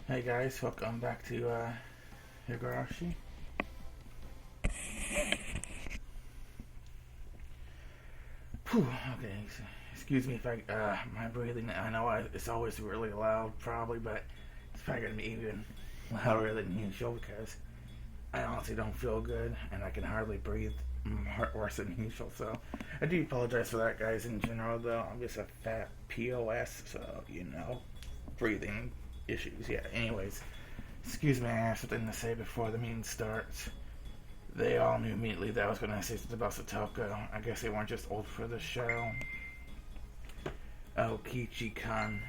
Hey guys, welcome back to Higurashi. Whew, okay, excuse me if my breathing, I know it's always really loud probably, but it's probably going to be even louder than usual because I honestly don't feel good and I can hardly breathe worse than usual, so I do apologize for that, guys. In general though, I'm just a fat POS, so breathing issues. Yeah, anyways, excuse me, I have something to say before the meeting starts. They all knew immediately that I was going to say something about Satoko. I guess they weren't just old for the show. Oh, Kichi-kun.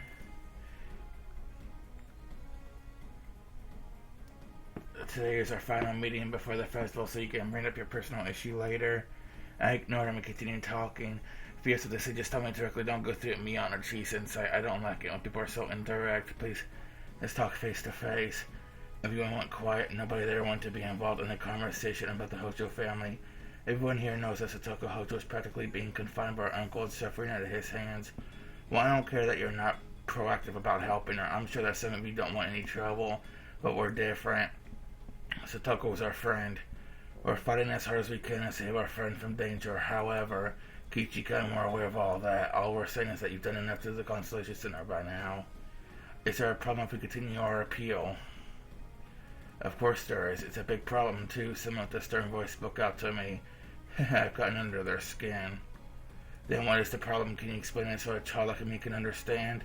Today is our final meeting before the festival, so you can bring up your personal issue later. I ignored him and continued talking. If you have something to say, just tell me directly. Don't go through me on a Chi-sensei. I don't like it when people are so indirect. Please, let's talk face to face. Everyone went quiet. Nobody there wanted to be involved in the conversation about the Hojo family. Everyone here knows that Satoko Hojo is practically being confined by our uncle and suffering at his hands. Well, I don't care that you're not proactive about helping her. I'm sure that some of you don't want any trouble, but we're different. Satoko was our friend. We're fighting as hard as we can to save our friend from danger. However, Kichi-kun, we're aware of all that. All we're saying is that you've done enough to the Constellation Center by now. Is there a problem if we continue our appeal? Of course there is. It's a big problem, too. Someone with a stern voice spoke out to me. I've gotten under their skin. Then what is the problem? Can you explain it so a child like me can understand?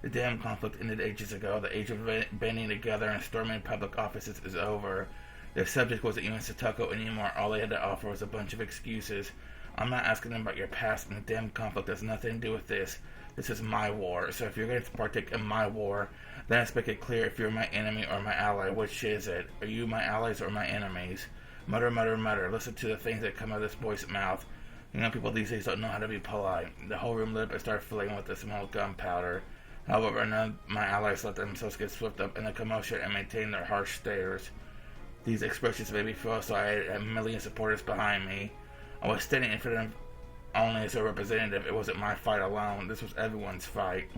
The damn conflict ended ages ago. The age of banding together and storming public offices is over. The subject wasn't even Satoko anymore. All they had to offer was a bunch of excuses. I'm not asking them about your past, and the damn conflict has nothing to do with this. This is my war, so if you're going to partake in my war, then let's make it clear if you're my enemy or my ally. Which is it? Are you my allies or my enemies? Mutter, mutter, mutter. Listen to the things that come out of this boy's mouth. You know, people these days don't know how to be polite. The whole room lit up and started filling with the smell of gunpowder. However, none of my allies let themselves get swept up in the commotion and maintain their harsh stares. These expressions made me feel so I had a million supporters behind me. I was standing in front of them only as a representative. It wasn't my fight alone. This was everyone's fight.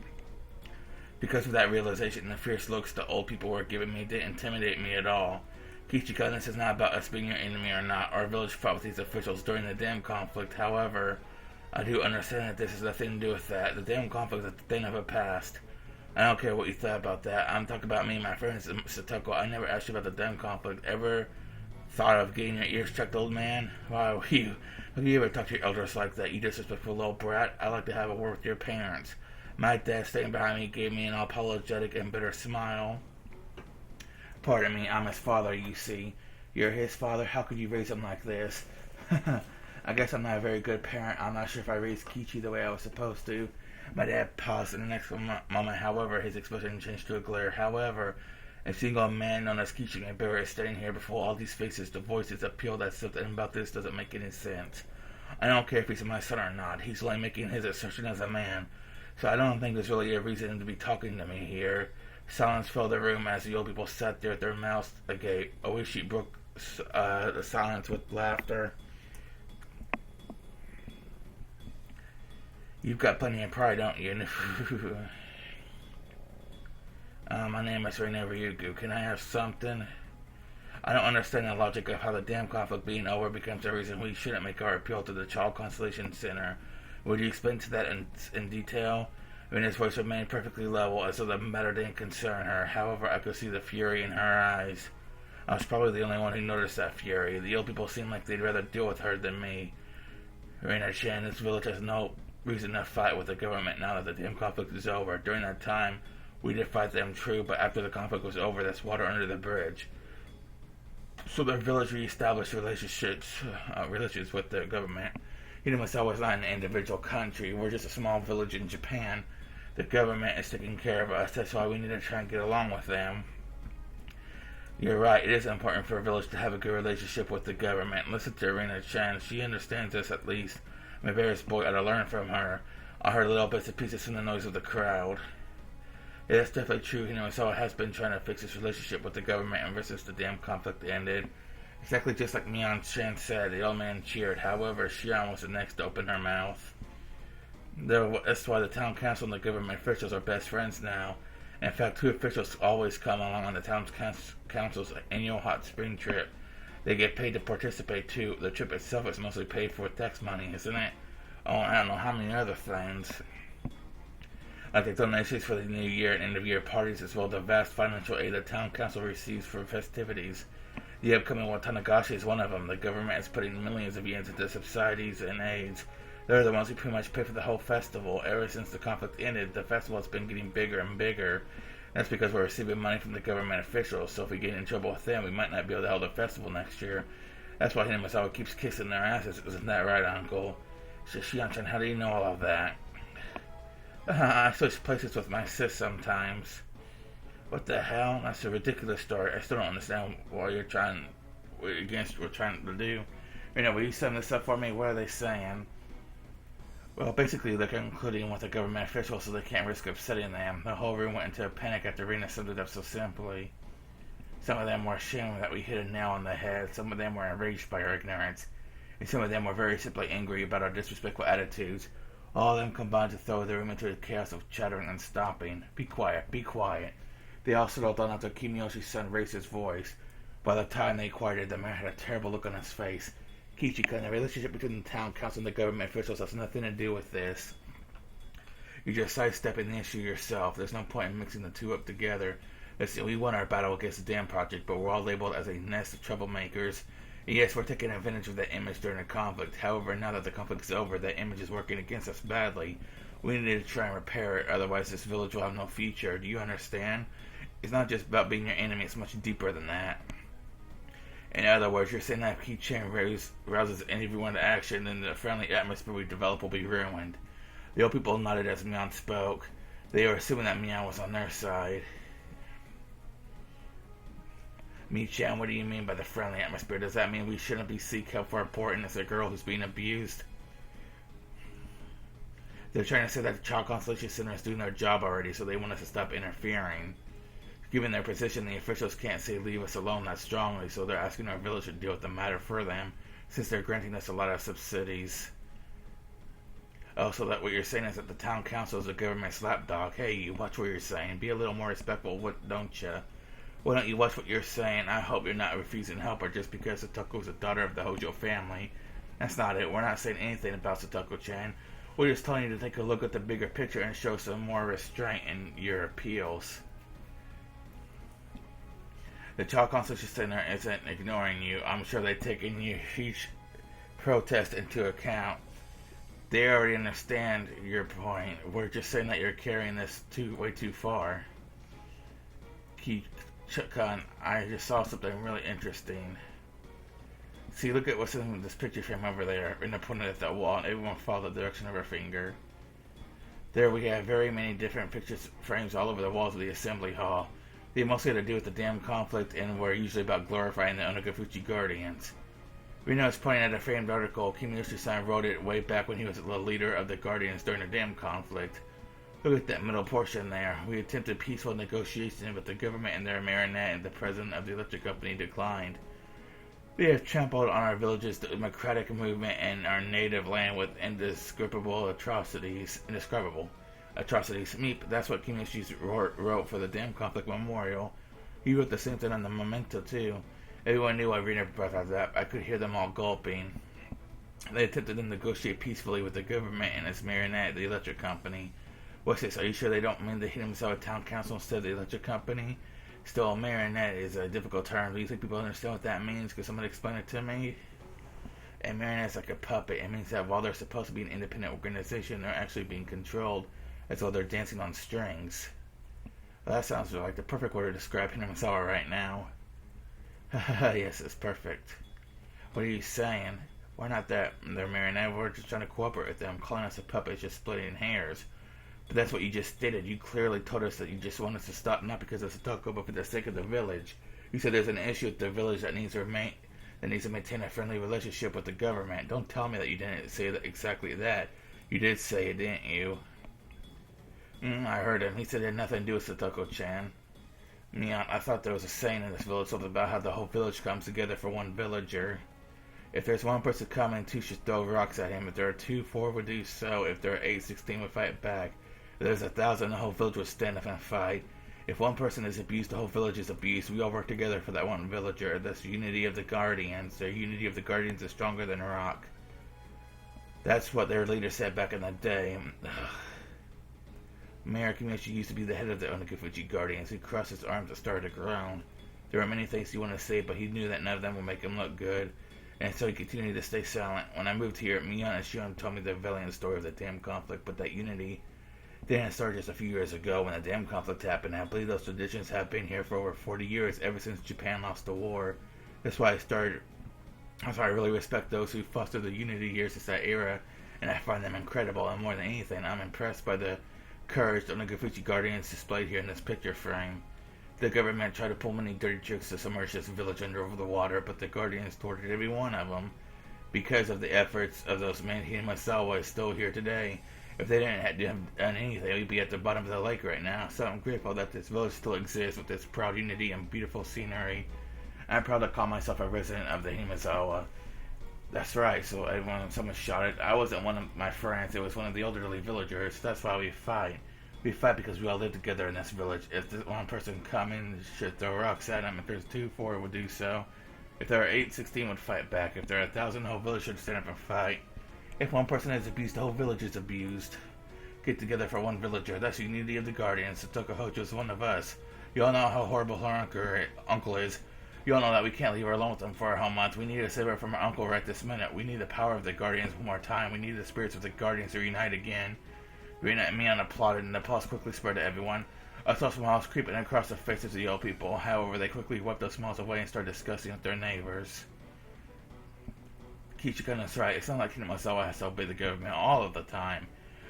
Because of that realization, the fierce looks the old people were giving me didn't intimidate me at all. Kichi-kun, this is not about us being your enemy or not. Our village fought with these officials during the dam conflict. However, I do understand that this has nothing to do with that. The dam conflict is a thing of the past. I don't care what you thought about that. I'm talking about me and my friends, Satoko. I never asked you about the dam conflict. Ever thought of getting your ears checked, old man? Why, have you ever talked to your elders like that, you disrespectful little brat? I'd like to have a word with your parents. My dad, standing behind me, gave me an apologetic and bitter smile. Pardon me, I'm his father, you see. You're his father? How could you raise him like this? I guess I'm not a very good parent. I'm not sure if I raised Kichi the way I was supposed to. My dad paused in the next moment, however, his expression changed to a glare. However, a single man known as Kichi Mabura is standing here before all these faces to voice his appeal that something about this doesn't make any sense. I don't care if he's my son or not. He's only making his assertion as a man. So I don't think there's really a reason to be talking to me here. Silence filled the room as the old people sat there with their mouths agape. Oishi broke the silence with laughter. You've got plenty of pride, don't you? My name is Reina Ryugu. Can I have something? I don't understand the logic of how the damn conflict being over becomes a reason we shouldn't make our appeal to the Child Constellation Center. Would you explain to that in detail? Reina's voice remained perfectly level, as though the matter didn't concern her. However, I could see the fury in her eyes. I was probably the only one who noticed that fury. The old people seemed like they'd rather deal with her than me. Reina-chan, this village has no reason to fight with the government now that the damn conflict is over. During that time, we did fight them, true, but after the conflict was over, that's water under the bridge. So the village reestablished relations with the government. Myself was not an individual country. We're just a small village in Japan. The government is taking care of us. That's why we need to try and get along with them. You're right. It is important for a village to have a good relationship with the government. Listen to Reina-chan. She understands this at least. My various boy ought to learn from her. I heard little bits and pieces from the noise of the crowd. Yeah, that's definitely true. So has been trying to fix his relationship with the government ever since the damn conflict ended. Exactly just like Mian-chan said, the old man cheered. However, Shion was the next to open her mouth. That's why the town council and the government officials are best friends now. In fact, two officials always come along on the town's council's annual hot spring trip. They get paid to participate too. The trip itself is mostly paid for with tax money, isn't it? Oh, I don't know how many other things. Like the donations for the New Year and end-of-year parties, as well as the vast financial aid the town council receives for festivities. The upcoming Minagoroshi is one of them. The government is putting millions of yens into subsidies and aids. They're the ones who pretty much pay for the whole festival. Ever since the conflict ended, the festival has been getting bigger and bigger. That's because we're receiving money from the government officials, so if we get in trouble with them, we might not be able to hold a festival next year. That's why Hinamasawa keeps kissing their asses. Isn't that right, Uncle? Shion-chan, how do you know all of that? I switch places with my sis sometimes. What the hell? That's a ridiculous story. I still don't understand what we're trying to do. Will you sum this up for me? What are they saying? Well, basically, they're concluding with the government officials so they can't risk upsetting them. The whole room went into a panic after Rena summed it up so simply. Some of them were ashamed that we hit a nail on the head. Some of them were enraged by our ignorance. And some of them were very simply angry about our disrespectful attitudes. All of them combined to throw the room into a chaos of chattering and stomping. Be quiet, be quiet. They all settled down after Kimiyoshi's son raised his voice. By the time they quieted, the man had a terrible look on his face. Kichika, the relationship between the town council and the government officials has nothing to do with this. You're just sidestepping the issue yourself. There's no point in mixing the two up together. Listen, we won our battle against the dam project, but we're all labeled as a nest of troublemakers. Yes, we're taking advantage of that image during the conflict. However, now that the conflict's over, that image is working against us badly. We need to try and repair it, otherwise this village will have no future. Do you understand? It's not just about being your enemy, it's much deeper than that. In other words, you're saying that if Ki-chan rouses everyone to action, then the friendly atmosphere we develop will be ruined. The old people nodded as Mion spoke. They were assuming that Mion was on their side. Mi-chan, what do you mean by the friendly atmosphere? Does that mean we shouldn't be seek help for a poor innocent girl who's being abused? They're trying to say that the Child Consolation Center is doing their job already, so they want us to stop interfering. Given their position, the officials can't say leave us alone that strongly, so they're asking our village to deal with the matter for them, since they're granting us a lot of subsidies. Oh, so that what you're saying is that the town council is a government lapdog. Hey, you watch what you're saying. Be a little more respectful, don't you? Why don't you watch what you're saying? I hope you're not refusing help her just because Satoko is a daughter of the Hojo family. That's not it. We're not saying anything about Satoko-chan. We're just telling you to take a look at the bigger picture and show some more restraint in your appeals. The Child Consolation Center isn't ignoring you. I'm sure they've taken your huge protest into account. They already understand your point. We're just saying that you're carrying this way too far. Chuck-kun, I just saw something really interesting. See, look at what's in this picture frame over there. And they're pointing at that wall, and everyone follow the direction of her finger. There we have very many different picture frames all over the walls of the assembly hall. They mostly had to do with the dam conflict and were usually about glorifying the Onagafuchi Guardians. We know it's pointing at a framed article. Kimiyoshi-san wrote it way back when he was the leader of the Guardians during the dam conflict. Look at that middle portion there. We attempted peaceful negotiation, but the government and their marionette and the president of the electric company declined. They have trampled on our village's democratic movement and our native land with indescribable atrocities. Meep, that's what Kimiyoshi wrote for the dam conflict memorial. He wrote the same thing on the memento too. Everyone knew I Rena brought that up. I could hear them all gulping. They attempted to negotiate peacefully with the government and its marionette, the electric company. What's this? Are you sure they don't mean the Hinamasawa Town Council instead of the electric company? Still, a marionette is a difficult term. Do you think people understand what that means? Could somebody explain it to me? A marionette is like a puppet. It means that while they're supposed to be an independent organization, they're actually being controlled, as though they're dancing on strings. Well, that sounds like the perfect way to describe Hinamasawa right now. Yes, it's perfect. What are you saying? We're not that they're marionette. We're just trying to cooperate with them. Calling us a puppet is just splitting hairs. But that's what you just stated. You clearly told us that you just want us to stop, not because of Satoko, but for the sake of the village. You said there's an issue with the village that needs to maintain a friendly relationship with the government. Don't tell me that you didn't say exactly that. You did say it, didn't you? I heard him. He said it had nothing to do with Satoko-chan. Mion, I thought there was a saying in this village, something about how the whole village comes together for one villager. If there's one person coming, 2 should throw rocks at him. If there are 2, 4 would do so. If there are 8, 16 would fight back. If there's 1,000, the whole village would stand up and fight. If one person is abused, the whole village is abused. We all work together for that one villager. That's the unity of the Guardians. The unity of the Guardians is stronger than rock. That's what their leader said back in the day. Mayor Kimichi used to be the head of the Onogufuchi Guardians. He crossed his arms and started to groan. There were many things he wanted to say, but he knew that none of them would make him look good, and so he continued to stay silent. When I moved here, Mion and Shion told me the valiant story of the dam conflict, but that unity didn't start just a few years ago when the dam conflict happened. I believe those traditions have been here for over 40 years, ever since Japan lost the war. That's why I really respect those who fostered the unity here since that era, and I find them incredible, and more than anything, I'm impressed by the courage the Onogufuchi Guardians displayed here in this picture frame. The government tried to pull many dirty tricks to submerge this village under the water, but the Guardians tortured every one of them. Because of the efforts of those men, Hinasawa is still here today. If they didn't have done anything, we'd be at the bottom of the lake right now. So I'm grateful that this village still exists with its proud unity and beautiful scenery. I'm proud to call myself a resident of the Hinasawa. That's right, so when someone shot it, I wasn't one of my friends, it was one of the elderly villagers. That's why we fight. We fight because we all live together in this village. If there's one person coming, should throw rocks at him. If there's 2, 4 would do so. If there are 8, 16 would fight back. If there are 1,000, the whole village should stand up and fight. If one person is abused, the whole village is abused. Get together for one villager. That's the unity of the Guardians. Satoka Hojo is one of us. You all know how horrible her uncle is. You all know that we can't leave her alone with him for a whole month. We need to save her from her uncle right this minute. We need the power of the Guardians one more time. We need the spirits of the Guardians to reunite again. Rena and Mion applauded, and the applause quickly spread to everyone. I saw smiles creeping across the faces of the old people. However, they quickly wiped those smiles away and started discussing with their neighbors. Kichikun right. It's not like Hinasawa has to obey the government all of the time.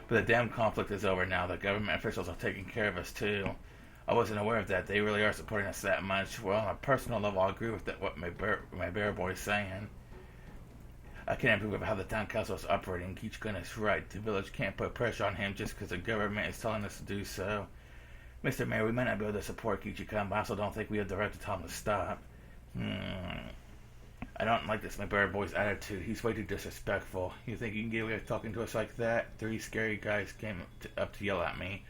But the damn conflict is over now. The government officials are taking care of us, too. I wasn't aware of that. They really are supporting us that much. Well, on a personal level, I agree with that, what my bear boy is saying. I can't approve of how the town council is operating. Kichikun is right. The village can't put pressure on him just because the government is telling us to do so. Mr. Mayor, we might not be able to support Kichikun, but I also don't think we have the right to tell him to stop. I don't like this my bear boy's attitude. He's way too disrespectful. You think you can get away with talking to us like that? 3 scary guys came up to yell at me.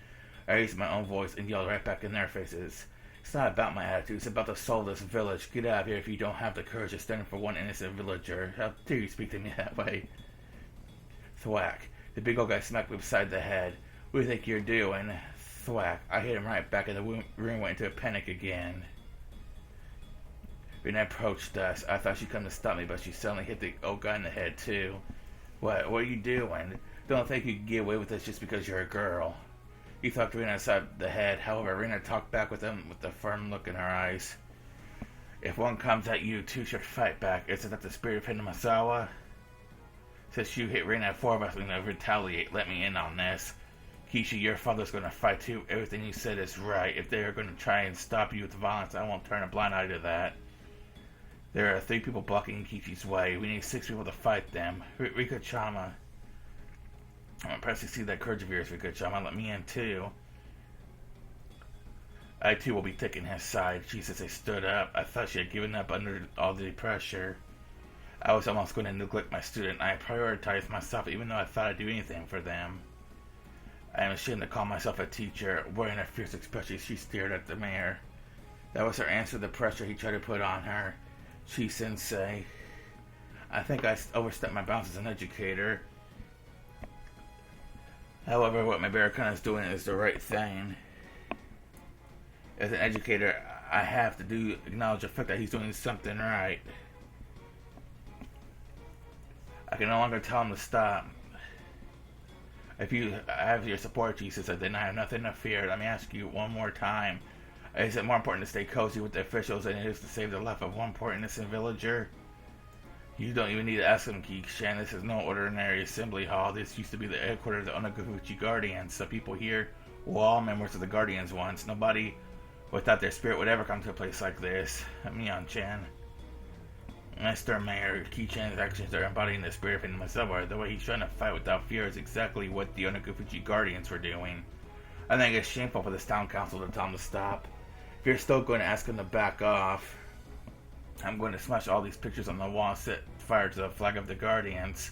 I raised my own voice and yelled right back in their faces. It's not about my attitude, it's about the soul of this village. Get out of here if you don't have the courage to stand up for one innocent villager. How dare you speak to me that way? Thwack. The big old guy smacked me beside the head. What do you think you're doing? Thwack. I hit him right back and the room went into a panic again. Rena approached us. I thought she'd come to stop me, but she suddenly hit the old guy in the head too. What are you doing? Don't think you can get away with this just because you're a girl. He thumped Rena inside the head. However, Rena talked back with him with a firm look in her eyes. If one comes at you, 2 should fight back. Isn't that the spirit of Hinasawa? Since you hit Rena, 4 of us are going to retaliate. Let me in on this. Kishi, your father's going to fight too. Everything you said is right. If they are going to try and stop you with violence, I won't turn a blind eye to that. There are 3 people blocking Kishi's way. We need 6 people to fight them. Rika-chama. I'm impressed to see that courage of yours, Rika-chama. Let me in too. I too will be taking his side. Jesus, I stood up. I thought she had given up under all the pressure. I was almost going to neglect my student. I prioritized myself even though I thought I'd do anything for them. I am ashamed to call myself a teacher. Wearing a fierce expression, she stared at the mayor. That was her answer to the pressure he tried to put on her. Chi-sensei. I think I overstepped my bounds as an educator. However, what my Barracuda is doing is the right thing. As an educator, I have to acknowledge the fact that he's doing something right. I can no longer tell him to stop. If you have your support, Jesus, then I have nothing to fear. Let me ask you one more time. Is it more important to stay cozy with the officials than it is to save the life of one poor innocent villager? You don't even need to ask him, Keek-shan. This is no ordinary assembly hall. This used to be the headquarters of the Onogufuchi Guardians. The people here were all members of the Guardians once. Nobody without their spirit would ever come to a place like this. Mion-chan. Mr. Mayor, Ki-chan's actions are embodying the spirit of Hinasawa. The way he's trying to fight without fear is exactly what the Onogufuchi Guardians were doing. I think it's shameful for this town council to tell him to stop. If you're still going to ask him to back off, I'm going to smash all these pictures on the wall and set fire to the flag of the Guardians.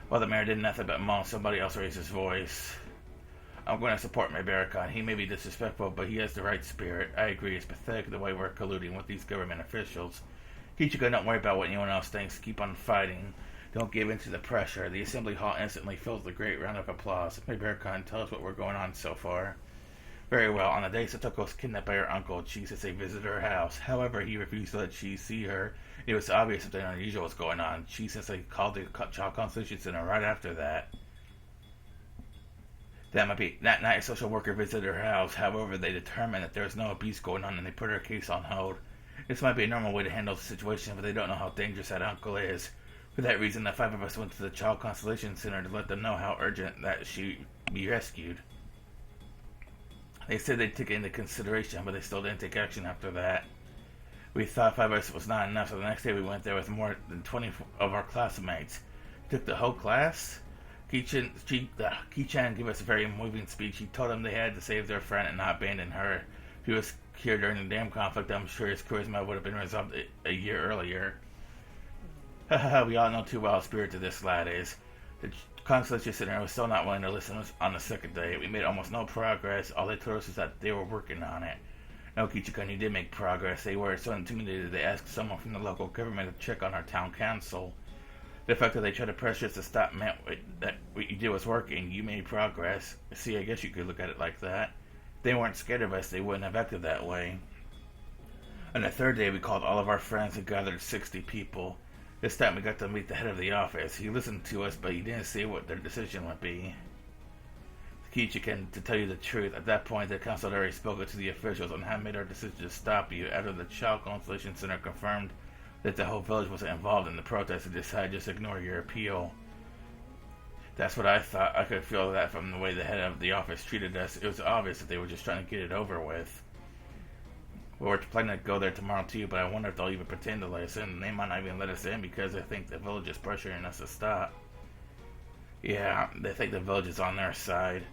Well, the mayor did nothing but moan. Somebody else raised his voice. I'm going to support my Barricon. He may be disrespectful, but he has the right spirit. I agree. It's pathetic the way we're colluding with these government officials. Kichika, don't worry about what anyone else thinks. Keep on fighting. Don't give in to the pressure. The assembly hall instantly fills the great round of applause. My Barricon, tell us what we're going on so far. Very well. On the day Satoko was kidnapped by her uncle, Chi said visited her house. However, he refused to let Chi see her. It was obvious something unusual was going on. Chi says they called the Child Consultation Center right after that. That night, a social worker visited her house. However, they determined that there was no abuse going on and they put her case on hold. This might be a normal way to handle the situation, but they don't know how dangerous that uncle is. For that reason, the 5 of us went to the Child Constellation Center to let them know how urgent that she be rescued. They said they'd take it into consideration, but they still didn't take action after that. We thought 5 of us was not enough, so the next day we went there with more than 20 of our classmates. Took the whole class? Ki-chan gave us a very moving speech. He told them they had to save their friend and not abandon her. If he was here during the dam conflict, I'm sure his charisma would have been resolved a year earlier. We all know too well how spirited this lad is. The Constellation Center was still not willing to listen on the second day. We made almost no progress. All they told us was that they were working on it. No, Kichikun, you did make progress. They were so intimidated they asked someone from the local government to check on our town council. The fact that they tried to pressure us to stop meant that what you did was working. You made progress. See, I guess you could look at it like that. If they weren't scared of us, they wouldn't have acted that way. On the third day, we called all of our friends and gathered 60 people. This time we got to meet the head of the office. He listened to us, but he didn't say what their decision would be. Kichikan, to tell you the truth, at that point the council had already spoken to the officials and had made our decision to stop you after the Child Constellation Center confirmed that the whole village wasn't involved in the protest and decided to just ignore your appeal. That's what I thought. I could feel that from the way the head of the office treated us. It was obvious that they were just trying to get it over with. We're planning to go there tomorrow too, but I wonder if they'll even pretend to let us in. They might not even let us in because they think the village is pressuring us to stop. Yeah, they think the village is on their side.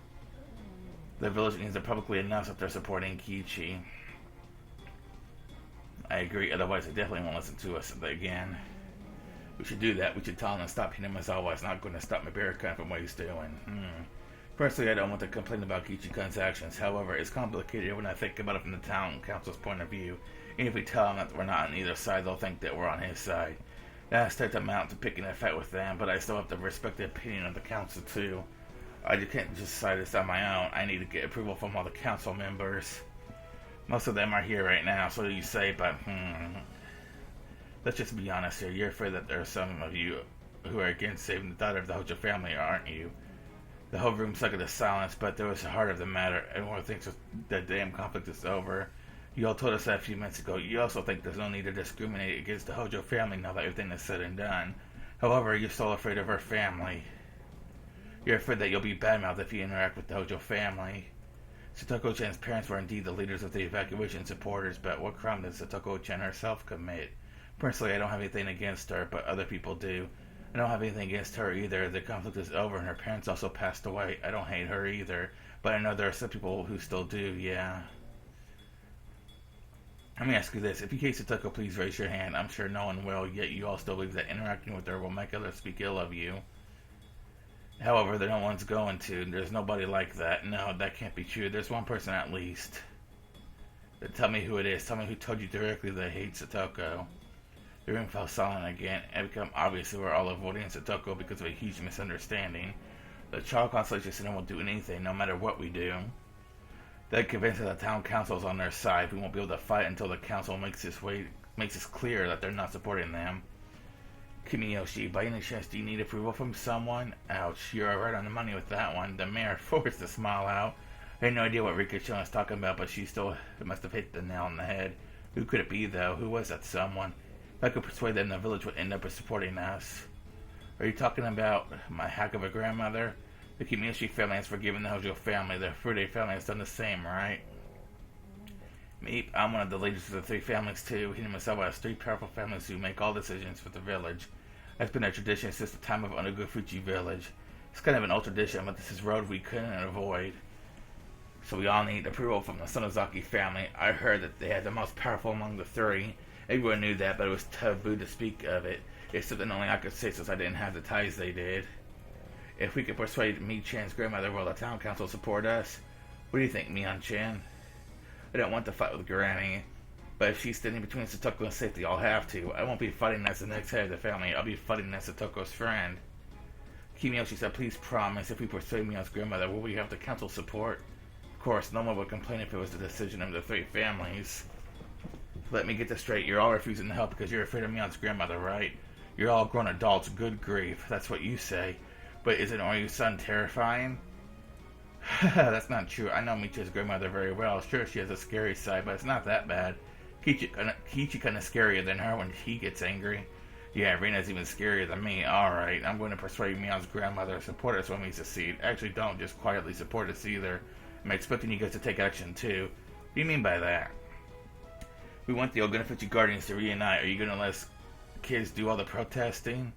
The village needs to publicly announce that they're supporting Kichi. I agree, otherwise they definitely won't listen to us again. We should do that. We should tell him to stop hitting us always. Not going to stop my Barricon from what he's doing. Personally, I don't want to complain about Kichikun's actions. However, it's complicated when I think about it from the town council's point of view. And if we tell him that we're not on either side, they'll think that we're on his side. That has to amount to picking a fight with them, but I still have to respect the opinion of the council too. I just can't just decide this on my own. I need to get approval from all the council members. Most of them are here right now, so you say, but let's just be honest here. You're afraid that there are some of you who are against saving the daughter of the Hojo family, aren't you? The whole room stuck into silence, but there was the heart of the matter. Everyone thinks the damn conflict is over. You all told us that a few minutes ago. You also think there's no need to discriminate against the Hojo family now that everything is said and done. However, you're still afraid of her family. You're afraid that you'll be badmouthed if you interact with the Hojo family. Satoko-chan's parents were indeed the leaders of the evacuation supporters, but what crime did Satoko-chan herself commit? Personally, I don't have anything against her, but other people do. I don't have anything against her either. The conflict is over and her parents also passed away. I don't hate her either, but I know there are some people who still do, yeah. Let me ask you this. If you hate Satoko, please raise your hand. I'm sure no one will, yet you all still believe that interacting with her will make others speak ill of you. However, no one's going to. There's nobody like that. No, that can't be true. There's one person at least. Tell me who it is. Tell me who told you directly they hate Satoko. The room fell silent again. It became obvious that we're all avoiding Satoko because of a huge misunderstanding. The Child Constellation Center won't do anything, no matter what we do. They're convinced that the town council is on their side. We won't be able to fight until the council makes it clear that they're not supporting them. Kimiyoshi, by any chance, do you need approval from someone? Ouch, you're right on the money with that one. The mayor forced a smile out. I had no idea what Rika-chan was talking about, but she still must have hit the nail on the head. Who could it be, though? Who was that someone? If I could persuade them, the village would end up supporting us. Are you talking about my hack of a grandmother? The Kimiyoshi family has forgiven the Hojo family. The Furude family has done the same, right? Me, I'm one of the leaders of the 3 families, too. He himself has 3 powerful families who make all decisions for the village. That's been a tradition since the time of Onogufuchi village. It's kind of an old tradition, but this is a road we couldn't avoid. So we all need approval from the Sonozaki family. I heard that they had the most powerful among the 3. Everyone knew that, but it was taboo to speak of it. It's something only I could say since I didn't have the ties they did. If we could persuade Mi-chan's grandmother, will the town council support us? What do you think, Mian-chan? I don't want to fight with Granny, but if she's standing between Satoko and safety, I'll have to. I won't be fighting as the next head of the family. I'll be fighting as Satoko's friend. Kimiyoshi said, please promise, if we persuade Mion's grandmother, will we have the council support? Of course, no one would complain if it was the decision of the three families. Let me get this straight. You're all refusing to help because you're afraid of Mion's grandmother, right? You're all grown adults. Good grief. That's what you say. But isn't Oryu's-san terrifying? That's not true. I know Michi's grandmother very well. Sure, she has a scary side, but it's not that bad. Kichi kinda scarier than her when he gets angry. Yeah, Rena's even scarier than me. Alright, I'm going to persuade Mion's grandmother to support us when we succeed. Actually, don't just quietly support us either. I'm expecting you guys to take action too. What do you mean by that? We want the Ogunafuchi Guardians to reunite. Are you going to let us kids do all the protesting?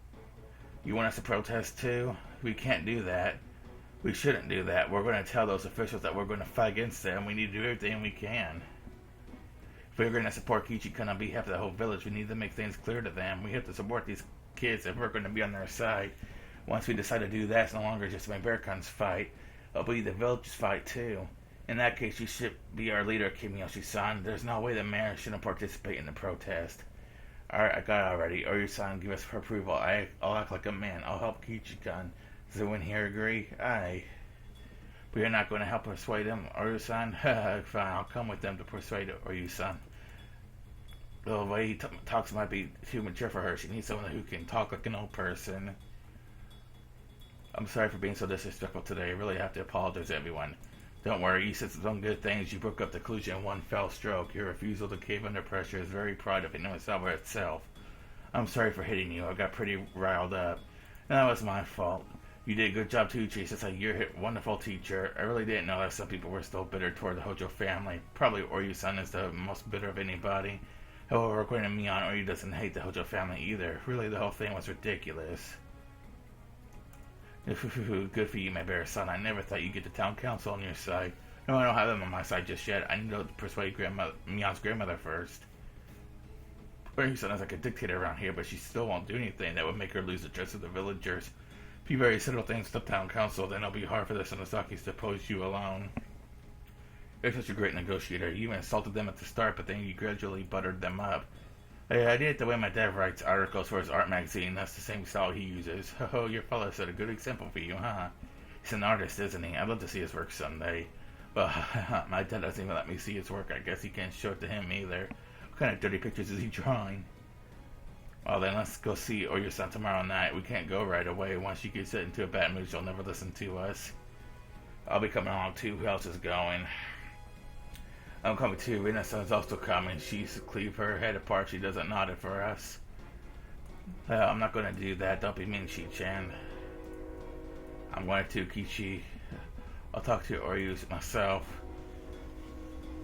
You want us to protest too? We can't do that. We shouldn't do that. We're going to tell those officials that we're going to fight against them. We need to do everything we can. If we're going to support Kichi-kun on behalf of the whole village, we need to make things clear to them. We have to support these kids if we're going to be on their side. Once we decide to do that, it's no longer just my Bearcon's fight. It'll be the village's fight too. In that case, you should be our leader, Kimiyoshi-san. There's no way the mayor shouldn't participate in the protest. Alright, I got it already. Oryusan, give us her approval. I'll act like a man. I'll help Kichi-kun. Does everyone here agree? Aye. But you're not going to help persuade him, Oryusan? Fine, I'll come with them to persuade Oryusan. The way he talks might be too mature for her. She needs someone who can talk like an old person. I'm sorry for being so disrespectful today. I really have to apologize to everyone. Don't worry, you said some good things. You broke up the collusion in one fell stroke. Your refusal to cave under pressure is very proud of Inoue itself. I'm sorry for hitting you. I got pretty riled up. That was my fault. You did a good job too, Chase. It's like you're a wonderful teacher. I really didn't know that some people were still bitter toward the Hojo family. Probably Oryu-san is the most bitter of anybody. However, according to Mion, Oryu doesn't hate the Hojo family either. Really, the whole thing was ridiculous. Good for you, my bear son. I never thought you'd get the town council on your side. No, I don't have them on my side just yet. I need to persuade Mion's grandmother first. Oryu-san is like a dictator around here, but she still won't do anything that would make her lose the trust of the villagers. If you very settle things with the town council, then it'll be hard for the Sonosakis to oppose you alone. You're such a great negotiator. You insulted them at the start, but then you gradually buttered them up. I did it the way my dad writes articles for his art magazine. That's the same style he uses. Oh, your father set a good example for you, huh? He's an artist, isn't he? I'd love to see his work someday. But my dad doesn't even let me see his work. I guess he can't show it to him either. What kind of dirty pictures is he drawing? Well then, let's go see Oryu-san tomorrow night. We can't go right away. Once you get set into a bad mood, you'll never listen to us. I'll be coming along too. Who else is going? I'm coming too. Rina-san's also coming. She used to cleave her head apart. She doesn't nod it for us. I'm not going to do that. Don't be mean, Shi-chan. I'm going to, Kichi. I'll talk to Oryu myself.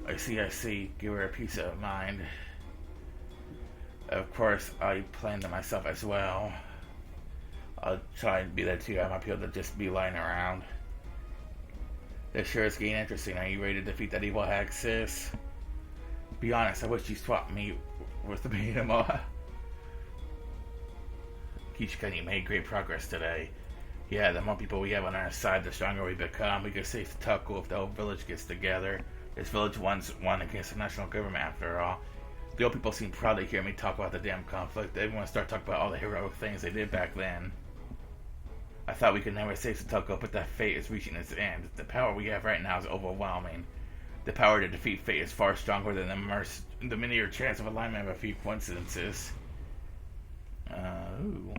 I see. Give her a peace of mind. Of course, I plan to myself as well. I'll try and be there too. I might be able to just be lying around. This sure is getting interesting. Are you ready to defeat that evil hag, sis? Be honest, I wish you swapped me with the Minamo. Kichi-kun, you made great progress today. Yeah, the more people we have on our side, the stronger we become. We can save Taku if the whole village gets together. This village once won against the national government after all. The old people seem proud to hear me talk about the damn conflict. Everyone start talking about all the heroic things they did back then. I thought we could never save Satoko, but that fate is reaching its end. The power we have right now is overwhelming. The power to defeat fate is far stronger than the linear chance of alignment of a few coincidences. Ooh.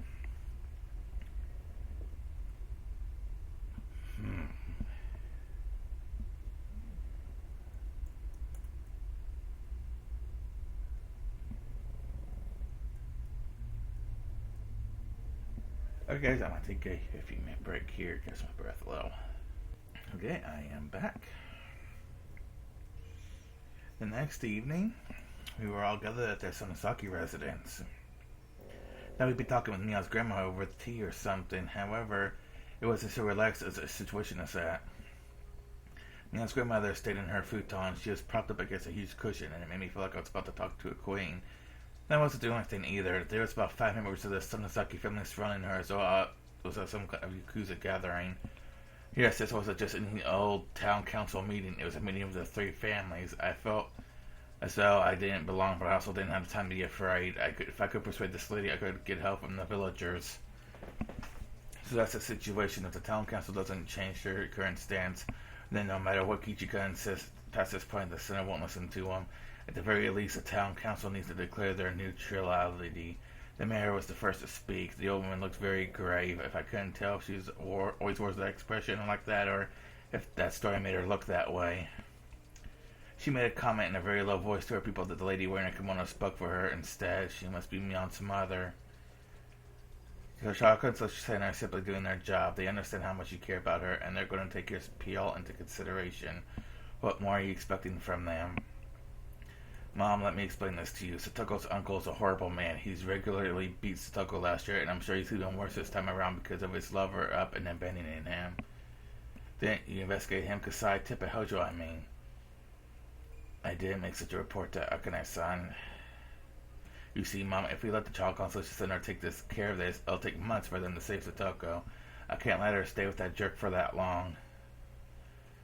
Okay guys, I'm going to take a 15-minute break here, catch my breath low. Okay, I am back. The next evening, we were all gathered at their Sonosaki residence. Now we'd be talking with Mion's grandma over tea or something. However, it wasn't so relaxed as a situation as that. Mion's grandmother stayed in her futon. She was propped up against a huge cushion, and it made me feel like I was about to talk to a queen. That wasn't the only thing either. There was about 5 members of the Sonosaki family surrounding her, so was at some kind of Yakuza gathering. Yes, this wasn't just an old town council meeting. It was a meeting of the three families. I felt as though I didn't belong, but I also didn't have time to be afraid. If I could persuade this lady, I could get help from the villagers. So that's the situation. If the town council doesn't change their current stance, then no matter what Kichika insists past this point, the center won't listen to them. At the very least, the town council needs to declare their neutrality. The mayor was the first to speak. The old woman looked very grave. If I couldn't tell if she always wore that expression like that, or if that story made her look that way. She made a comment in a very low voice to her people that the lady wearing a kimono spoke for her instead. She must be Mion's mother. The Shaka and Sushi are simply doing their job. They understand how much you care about her, and they're going to take your appeal into consideration. What more are you expecting from them? Mom, let me explain this to you. Satoko's uncle is a horrible man. He's regularly beat Satoko last year, and I'm sure he's even worse this time around because of his lover up and abandoning him. Didn't you investigate him, Kasai? Teppei Hojo, I mean. I didn't make such a report to Akane-san. You see, Mom, if we let the child consultation center take care of this, it'll take months for them to save Satoko. I can't let her stay with that jerk for that long.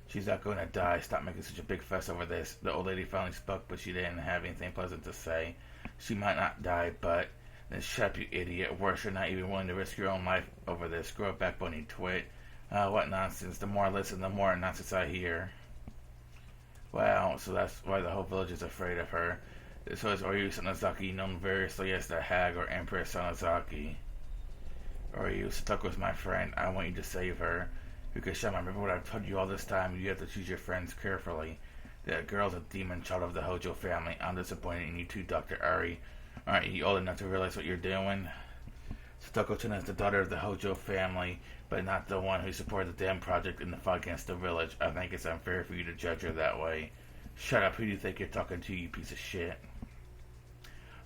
She's not going to die. Stop making such a big fuss over this. The old lady finally spoke, but she didn't have anything pleasant to say. She might not die, but... Then shut up, you idiot. Worse, you're not even willing to risk your own life over this. Grow a backbone, you twit. What nonsense. The more I listen, the more nonsense I hear. Wow, so that's why the whole village is afraid of her. So is Oryu Sanozaki, known variously as the Hag or Empress Sanozaki. Oryu, Satoko's my friend. I want you to save her. Higurashi, remember what I've told you all this time? You have to choose your friends carefully. That girl's a demon child of the Hojo family. I'm disappointed in you too, Dr. Ari. Aren't you old enough to realize what you're doing? Satoko-chan is the daughter of the Hojo family, but not the one who supported the dam project in the fight against the village. I think it's unfair for you to judge her that way. Shut up. Who do you think you're talking to, you piece of shit?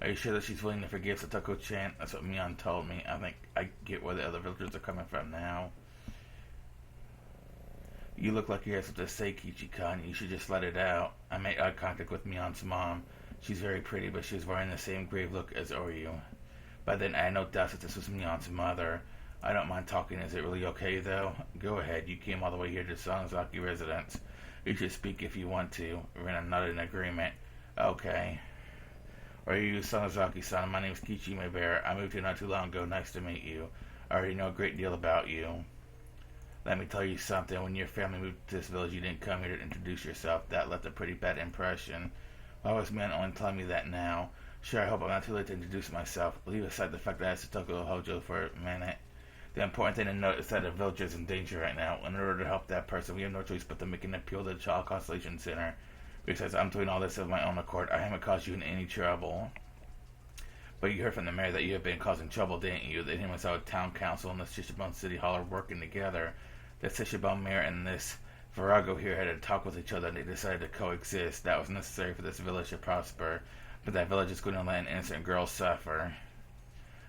Are you sure that she's willing to forgive Satoko-chan? That's what Mion told me. I think I get where the other villagers are coming from now. You look like you have something to say, Kichi-kan. You should just let it out. I made eye contact with Mion's mom. She's very pretty, but she's wearing the same grave look as Oryu. By then, I had no doubt that this was Mion's mother. I don't mind talking. Is it really okay, though? Go ahead. You came all the way here to Sanozaki residence. You should speak if you want to. Rena nodded in agreement. Okay. Oryu Sanozaki-san, my name is Kichi Mabear. I moved here not too long ago. Nice to meet you. I already know a great deal about you. Let me tell you something. When your family moved to this village, you didn't come here to introduce yourself. That left a pretty bad impression. Why was Mion only telling me that now? Sure, I hope I'm not too late to introduce myself. Leave aside the fact that I have Satoko Hojo for a minute. The important thing to note is that the village is in danger right now. In order to help that person, we have no choice but to make an appeal to the Child Constellation Center. Besides, I'm doing all this of my own accord. I haven't caused you in any trouble. But you heard from the mayor that you have been causing trouble, didn't you? That him and our town council and the Shishiban City Hall are working together. The Shishiban mayor and this Virago here had a talk with each other and they decided to coexist. That was necessary for this village to prosper. But that village is going to let an innocent girl suffer.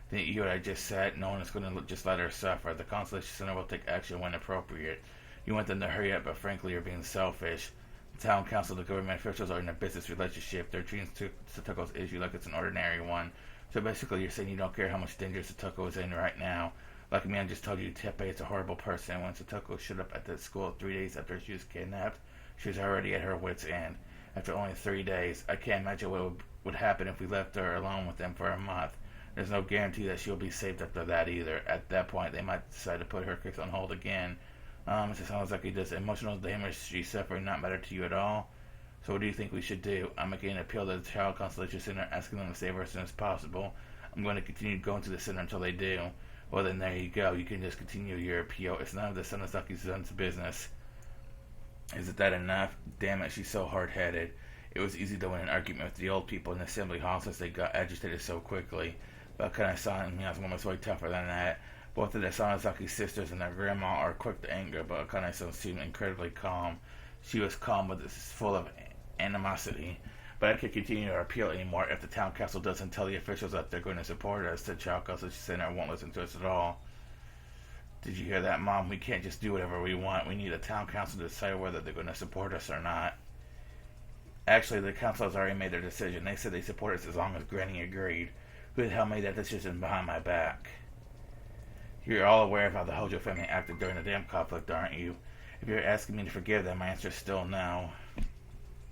Didn't you hear what I just said? No one is going to just let her suffer. The Constellation Center will take action when appropriate. You want them to hurry up, but frankly you're being selfish. The town council and the government officials are in a business relationship. They're treating Satoko's issue like it's an ordinary one. So basically you're saying you don't care how much danger Satoko is in right now. Like me, I just told you, Teppei is a horrible person. When Satoko showed up at the school 3 days after she was kidnapped, she was already at her wit's end. After only 3 days, I can't imagine what would happen if we left her alone with them for a month. There's no guarantee that she'll be saved after that either. At that point, they might decide to put her case on hold again. It sounds like does emotional damage she's suffering not matter to you at all? So what do you think we should do? I'm making an appeal to the Child Constellation Center, asking them to save her as soon as possible. I'm going to continue going to the center until they do. Well, then there you go. You can just continue your appeal. It's none of the Sanozaki-san's business. Is it that enough? Damn it, she's so hard-headed. It was easy to win an argument with the old people in the assembly hall since they got agitated so quickly. But Akane-san and Mion's mom was way tougher than that. Both of the Sanozaki sisters and their grandma are quick to anger, but Akane-san seemed incredibly calm. She was calm, but this is full of animosity. But I can't continue our appeal anymore if the town council doesn't tell the officials that they're going to support us. The Child Constellation Center won't listen to us at all. Did you hear that, Mom? We can't just do whatever we want. We need a town council to decide whether they're going to support us or not. Actually, the council has already made their decision. They said they support us as long as Granny agreed. Who the hell made that decision behind my back? You're all aware of how the Hojo family acted during the damn conflict, aren't you? If you're asking me to forgive them, my answer is still no.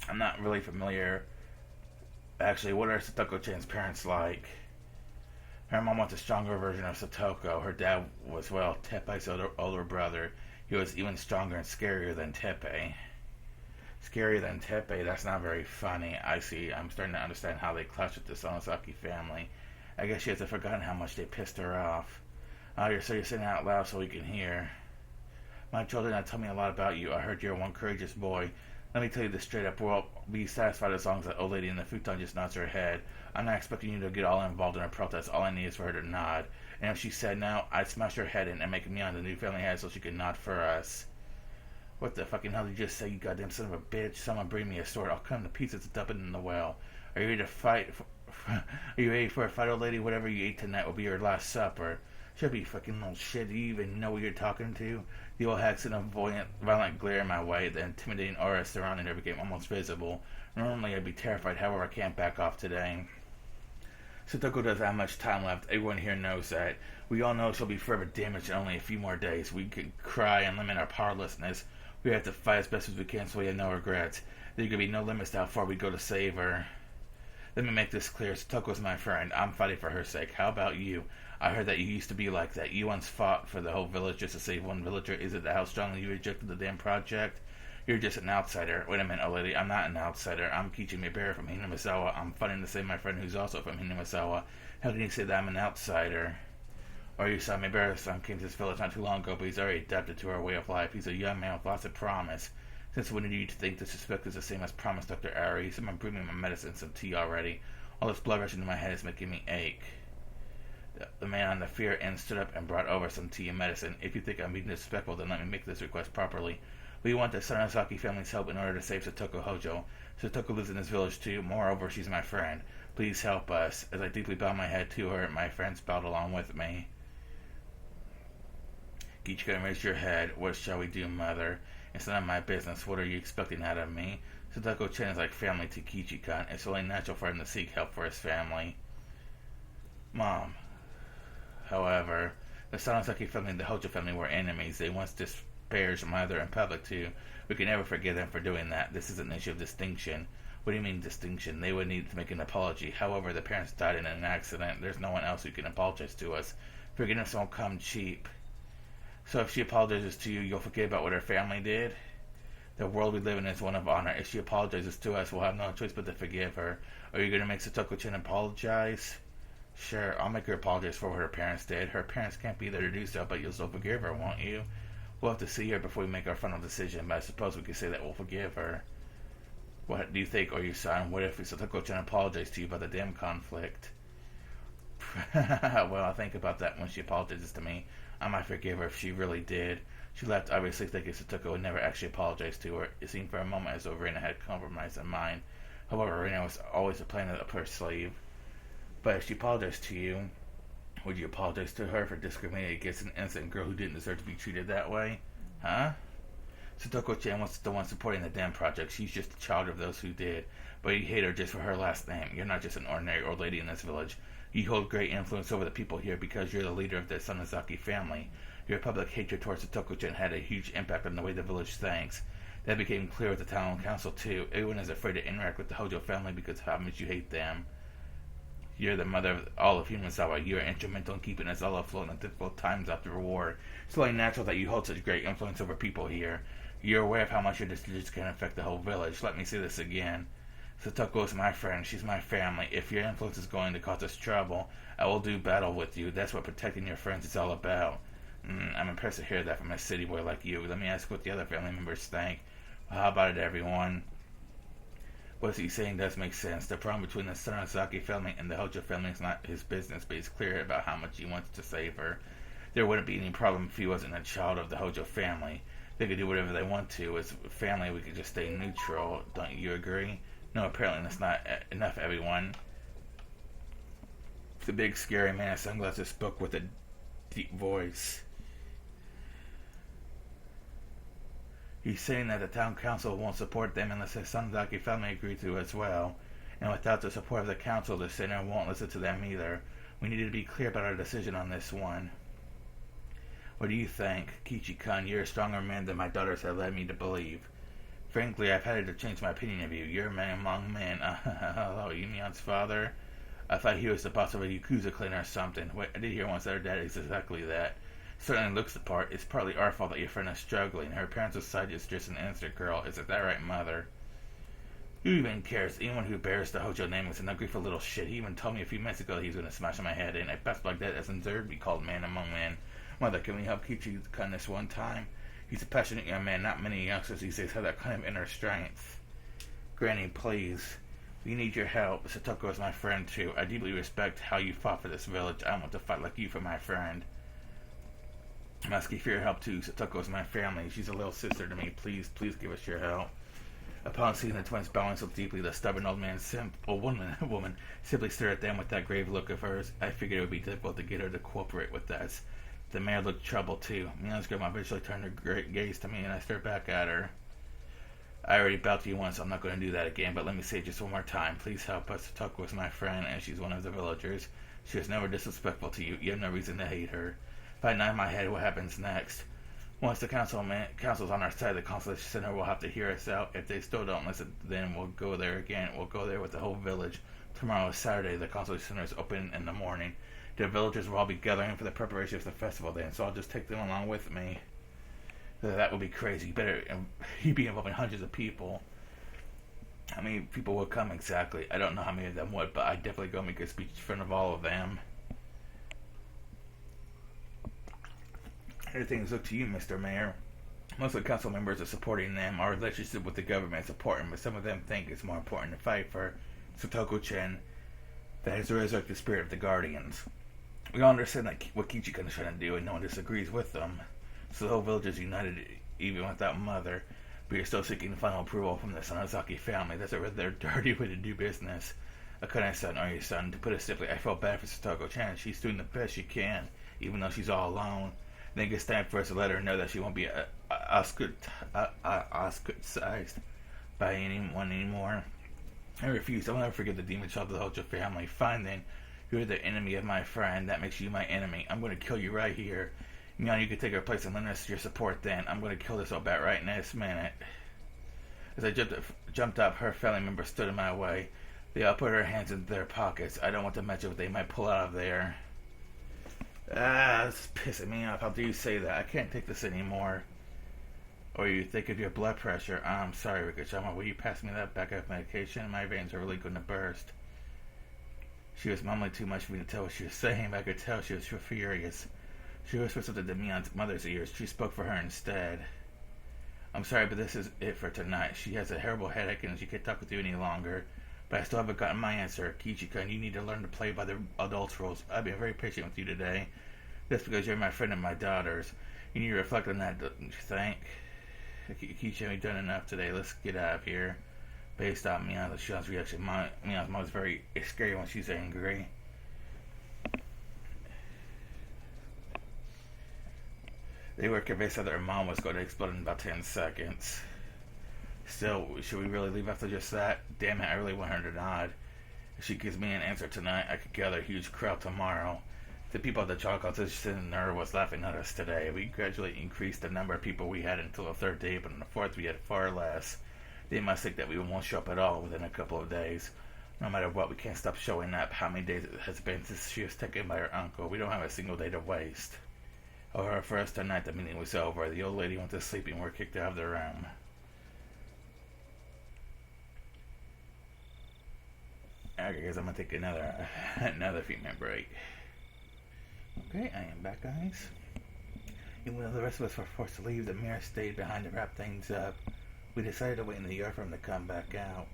I'm not really familiar. Actually, what are Satoko-chan's parents like? Her mom was a stronger version of Satoko. Her dad was, well, Teppei's older brother. He was even stronger and scarier than Teppei. Scarier than Teppei? That's not very funny. I see. I'm starting to understand how they clashed with the Sonosaki family. I guess she hasn't forgotten how much they pissed her off. You're saying it out loud so we can hear. My children have told me a lot about you. I heard you're one courageous boy. Let me tell you this straight up. We'll be satisfied as long as that old lady in the futon just nods her head. I'm not expecting you to get all involved in her protest. All I need is for her to nod. And if she said no, I'd smash her head in and make a meal on the new family head so she can nod for us. What the fucking hell did you just say, you goddamn son of a bitch? Someone bring me a sword. I'll cut him to pieces and dump it in the well. Are you ready to fight? Are you ready for a fight, old lady? Whatever you ate tonight will be your last supper. Should be fucking little shit. Do you even know what you're talking to? The old hag sent a violent glare in my way. The intimidating aura surrounding her became almost visible. Normally I'd be terrified, however I can't back off today. Satoko doesn't have much time left. Everyone here knows that. We all know she'll be forever damaged in only a few more days. We could cry and lament our powerlessness. We have to fight as best as we can so we have no regrets. There could be no limits to how far we go to save her. Let me make this clear. Satoko's my friend. I'm fighting for her sake. How about you? I heard that you used to be like that. You once fought for the whole village just to save one villager. Is it how strongly you rejected the damn project? You're just an outsider. Wait a minute, old lady. I'm not an outsider. I'm Kichi Mibera from Hinamisawa. I'm fighting to save my friend who's also from Hinamisawa. How can you say that I'm an outsider? Or you saw Mibera's son came to this village not too long ago, but he's already adapted to our way of life. He's a young man with lots of promise. Since when did you think disrespect is the same as promise, Dr. Ari? Someone bring me my medicine, some tea already. All this blood rushing to my head is making me ache. The man on the fear end stood up and brought over some tea and medicine. If you think I'm being disrespectful, then let me make this request properly. We want the Sonosaki family's help in order to save Satoko Hojo. Satoko lives in this village too. Moreover, she's my friend. Please help us. As I deeply bow my head to her, my friends bowed along with me. Kichika, raise your head. What shall we do, mother? It's none of my business. What are you expecting out of me? Satoko-chan is like family to Kichika. It's only natural for him to seek help for his family. Mom. However, the Sonosaki family and the Hojo family were enemies. They once disparaged my mother in public too. We can never forgive them for doing that. This is an issue of distinction. What do you mean distinction? They would need to make an apology. However, the parents died in an accident. There's no one else who can apologize to us. Forgiveness won't come cheap. So if she apologizes to you, you'll forget about what her family did? The world we live in is one of honor. If she apologizes to us, we'll have no choice but to forgive her. Are you going to make Satoko-chan apologize? Sure, I'll make her apologize for what her parents did. Her parents can't be there to do so, but you'll still forgive her, won't you? We'll have to see her before we make our final decision, but I suppose we could say that we'll forgive her. What do you think, or you son? What if Satoko-chan apologized to you about the damn conflict? Well, I'll think about that when she apologizes to me. I might forgive her if she really did. She left obviously thinking Satoko would never actually apologize to her. It seemed for a moment as though Reina had compromised her mind. However, Reina was always a plan up her sleeve. But if she apologized to you, would you apologize to her for discriminating against an innocent girl who didn't deserve to be treated that way? Huh? Satoko-chan was the one supporting the damn project. She's just a child of those who did. But you hate her just for her last name. You're not just an ordinary old lady in this village. You hold great influence over the people here because you're the leader of the Sonosaki family. Your public hatred towards Satoko-chan had a huge impact on the way the village thinks. That became clear with the town council too. Everyone is afraid to interact with the Hojo family because of how much you hate them. You're the mother of all of Hinamisawa. You are instrumental in keeping us all afloat in the difficult times after the war. It's only natural that you hold such great influence over people here. You're aware of how much your decisions can affect the whole village. Let me say this again. Satoko is my friend. She's my family. If your influence is going to cause us trouble, I will do battle with you. That's what protecting your friends is all about. I'm impressed to hear that from a city boy like you. Let me ask what the other family members think. Well, how about it, everyone? What he's saying does make sense. The problem between the Sonosaki family and the Hojo family is not his business, but he's clear about how much he wants to save her. There wouldn't be any problem if he wasn't a child of the Hojo family. They could do whatever they want to. As a family, we could just stay neutral. Don't you agree? No, apparently that's not enough, everyone. The big, scary man in sunglasses spoke with a deep voice. He's saying that the town council won't support them unless the Sonosaki family agree to as well. And without the support of the council, the sinner won't listen to them either. We need to be clear about our decision on this one. What do you think? Kichi-kun, you're a stronger man than my daughters have led me to believe. Frankly, I've had to change my opinion of you. You're a man among men. Hello, Yumion's father? I thought he was the boss of a Yakuza clan or something. Wait, I did hear once that her dad is exactly that. Certainly looks the part. It's partly our fault that your friend is struggling. Her parents' side is just an instant girl. Isn't that right, mother? Who even cares? Anyone who bears the Hojo name is an ungrateful little shit. He even told me a few minutes ago that he was going to smash my head in. A best like that doesn't deserve to be called man among men. Mother, can we help Kichi-kun this one time? He's a passionate young man. Not many youngsters these days have that kind of inner strength. Granny, please. We need your help. Satoko is my friend, too. I deeply respect how you fought for this village. I want to fight like you for my friend. I'm asking for your help, too. Satoko is my family. She's a little sister to me. Please give us your help. Upon seeing the twins bowing so deeply, the stubborn old woman simply stared at them with that grave look of hers. I figured it would be difficult to get her to cooperate with us. The mayor looked troubled, too. Mion's grandma eventually turned her gaze to me, and I stared back at her. I already bowed to you once, so I'm not going to do that again, but let me say it just one more time. Please help us. Satoko is my friend, and she's one of the villagers. She was never disrespectful to you. You have no reason to hate her. If I nod my head, what happens next? Once the council's on our side, the consulate center will have to hear us out. If they still don't listen, then we'll go there again. We'll go there with the whole village. Tomorrow is Saturday. The consulate center is open in the morning. The villagers will all be gathering for the preparation of the festival then, so I'll just take them along with me. That would be crazy. You'd be involving hundreds of people. How many people will come exactly? I don't know how many of them would, but I'd definitely go make a speech in front of all of them. Everything's up to you, Mr. Mayor. Most of the council members are supporting them. Our relationship with the government is important, but some of them think it's more important to fight for Satoko-chan that is to resurrect the spirit of the Guardians. We all understand what Kichi-kun is trying to do, and no one disagrees with them. So the whole village is united, even without Mother. But you're still seeking final approval from the Sonozaki family. That's a rather dirty way to do business. A kind of son, are you, son? To put it simply, I feel bad for Satoko-chan. She's doing the best she can, even though she's all alone. I think it's time for us to let her know that she won't be ostracized by anyone anymore. I refuse. I'll never forget the demon child of the Hojo family. Fine then. You're the enemy of my friend. That makes you my enemy. I'm going to kill you right here. Mion, you can take her place and lend us your support then. I'm going to kill this old bat right in this minute. As I jumped up, her family members stood in my way. They all put their hands in their pockets. I don't want to mention what they might pull out of there. It's pissing me off. How do you say that? I can't take this anymore. Or you think of your blood pressure. I'm sorry, Rikachama. Will you pass me that backup medication? My veins are really going to burst. She was mumbling too much for me to tell what she was saying, but I could tell she was furious. She whispered something to Mion's mother's ears. She spoke for her instead. I'm sorry, but this is it for tonight. She has a terrible headache and she can't talk with you any longer. But I still haven't gotten my answer. Kichi-kun, you need to learn to play by the adults' rules. I've been very patient with you today. Just because you're my friend and my daughters. You need to reflect on that, don't you think? Kichi, we've done enough today. Let's get out of here. Based on Mion's reaction, Mion's mom's very scary when she's angry. They were convinced that their mom was going to explode in about 10 seconds. Still, should we really leave after just that? Damn it, I really want her to nod. If she gives me an answer tonight, I could gather a huge crowd tomorrow. The people at the chocolate center was laughing at us today. We gradually increased the number of people we had until the third day, but on the fourth we had far less. They must think that we won't show up at all within a couple of days. No matter what, we can't stop showing up. How many days it has been since she was taken by her uncle? We don't have a single day to waste. However, for us tonight, the meeting was over. The old lady went to sleep and we were kicked out of the room. Okay, guys, I'm gonna take another few minute break. Okay, I am back, guys. Even though the rest of us were forced to leave, the mayor stayed behind to wrap things up. We decided to wait in the yard for him to come back out.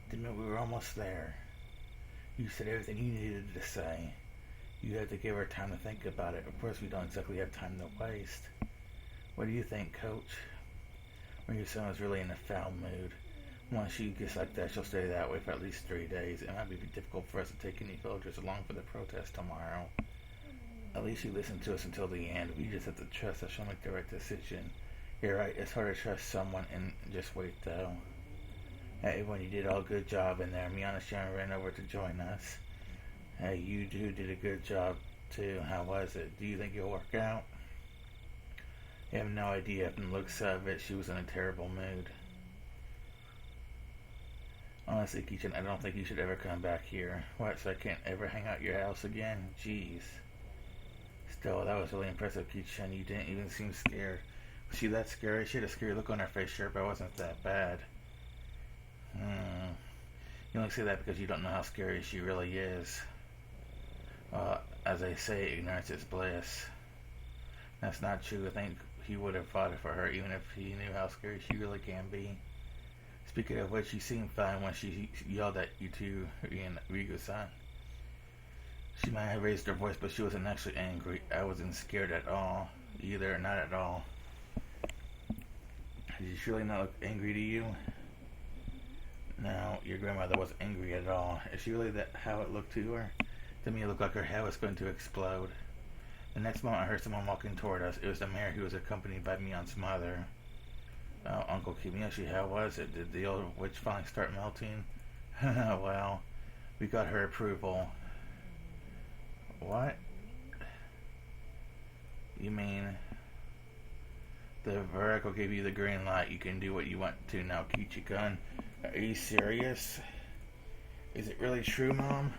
Didn't know we were almost there. You said everything you needed to say. You had to give her time to think about it. Of course, we don't exactly have time to waste. What do you think, Coach? When your son is really in a foul mood. Once she gets like that, she'll stay that way for at least 3 days. It might be difficult for us to take any villagers along for the protest tomorrow. At least you listened to us until the end. We just have to trust that she'll make the right decision. You're right, it's hard to trust someone and just wait, though. Hey, everyone, you did all a good job in there. Miyana-chan ran over to join us. Hey, you did a good job, too. How was it? Do you think you'll work out? You have no idea from the looks of it, she was in a terrible mood. Honestly, Kichin, I don't think you should ever come back here. What, so I can't ever hang out at your house again? Jeez. Still, that was really impressive, Kichin. You didn't even seem scared. Was she that scary? She had a scary look on her face, sure, but it wasn't that bad. You only say that because you don't know how scary she really is. Well, as I say, ignorance is bliss. That's not true. I think he would have fought for her even if he knew how scary she really can be. Speaking of which, she seemed fine when she yelled at you two, Rigo-san. She might have raised her voice, but she wasn't actually angry. I wasn't scared at all. Either, not at all. Did she really not look angry to you? No, your grandmother wasn't angry at all. Is she really that how it looked to her? To me, it looked like her head was going to explode. The next moment, I heard someone walking toward us. It was the mayor who was accompanied by Mion's mother. Oh, Uncle Kiyoshi, how was it? Did the old witch finally start melting? Well, we got her approval. What? You mean the Virago gave you the green light? You can do what you want to now, Kichi-kun. Are you serious? Is it really true, Mom?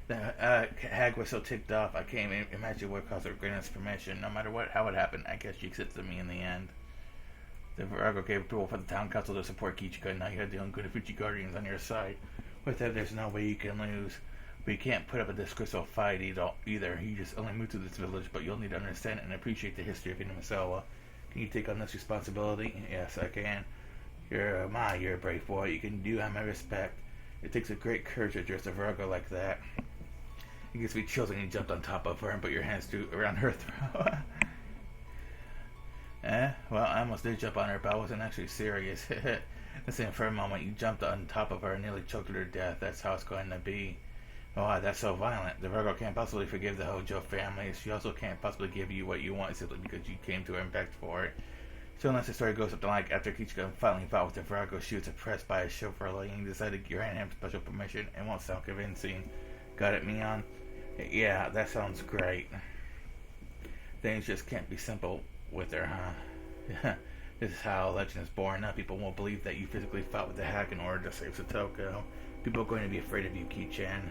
The hag was so ticked off, I can't even imagine what caused her grant permission. No matter how it happened, I guess she accepted me in the end. The Virago gave approval for the town council to support Kichika. Now you have the Ungunafuchi Guardians on your side. With that, there's no way you can lose. But you can't put up a disgraceful fight either. You just only moved to this village, but you'll need to understand and appreciate the history of Inamisawa. Can you take on this responsibility? Yes, I can. You're a brave boy. You can do my respect. It takes a great courage to address a Virago like that. It gives me chills when you jumped on top of her and put your hands around her throat. Well, I almost did jump on her, but I wasn't actually serious. Listen, for a moment, you jumped on top of her and nearly choked her to death. That's how it's going to be. Oh, that's so violent. The Virgo can't possibly forgive the Hojo family. She also can't possibly give you what you want simply because you came to her and begged for it. So unless the story goes something like, after Kichika finally fought with the Virgo, she was oppressed by a chauffeur and decided to grant him special permission. It won't sound convincing. Got it, Mion? Yeah, that sounds great. Things just can't be simple with her, huh? This is how a legend is born. Now people won't believe that you physically fought with the hack in order to save Satoko. People are going to be afraid of you, Ki-chan.